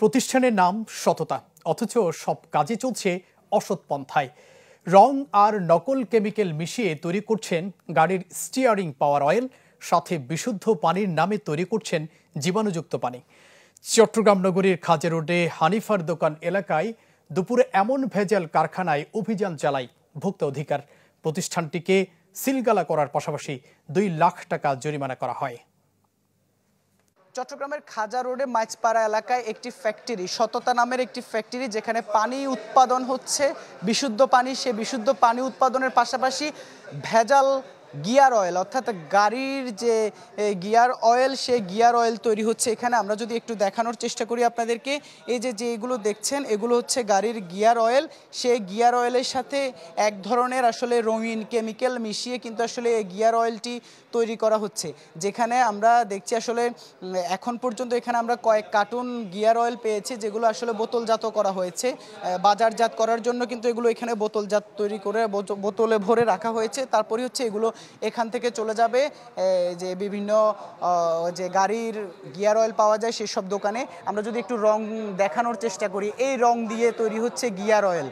প্রতিষ্ঠানের নাম সততা, অথচ সব কাজে চলছে অসৎ পন্থায়। রং আর নকল কেমিক্যাল মিশিয়ে তৈরি করছেন গাড়ির স্টিয়ারিং পাওয়ার অয়েল, সাথে বিশুদ্ধ পানির নামে তৈরি করছেন জীবাণুযুক্ত পানি। চট্টগ্রাম নগরীর খাজা রোডে হানিফার দোকান এলাকায় দুপুরে এমন ভেজাল কারখানায় অভিযান চালায় ভোক্তা অধিকার। প্রতিষ্ঠানটিকে সিলগালা করার পাশাপাশি 2 লাখ টাকা জরিমানা করা হয়। চট্টগ্রামের খাজা রোডে মাইজপাড়া এলাকায় একটি ফ্যাক্টরি, সততা নামের একটি ফ্যাক্টরি, যেখানে পানি উৎপাদন হচ্ছে বিশুদ্ধ পানি। সে বিশুদ্ধ পানি উৎপাদনের পাশাপাশি ভেজাল গিয়ার অয়েল, অর্থাৎ গাড়ির যে গিয়ার অয়েল, সেই গিয়ার অয়েল তৈরি হচ্ছে এখানে। আমরা যদি একটু দেখানোর চেষ্টা করি আপনাদেরকে, এই যে এগুলো দেখছেন, এগুলো হচ্ছে গাড়ির গিয়ার অয়েল। সেই গিয়ার অয়েলের সাথে এক ধরনের আসলে রঙিন কেমিক্যাল মিশিয়ে কিন্তু আসলে এই গিয়ার অয়েলটি তৈরি করা হচ্ছে। যেখানে আমরা দেখছি আসলে এখন পর্যন্ত এখানে আমরা কয়েক কার্টুন গিয়ার অয়েল পেয়েছি, যেগুলো আসলে বোতলজাত করা হয়েছে বাজারজাত করার জন্য। কিন্তু এগুলো এখানে বোতলজাত তৈরি করে বোতলে ভরে রাখা হয়েছে। তারপরে হচ্ছে এগুলো এখান থেকে চলে যাবে যে বিভিন্ন যে গাড়ির গিয়ার অয়েল পাওয়া যায় সেসব দোকানে। আমরা যদি একটু রং দেখানোর চেষ্টা করি, এই রং দিয়ে তৈরি হচ্ছে গিয়ার অয়েল।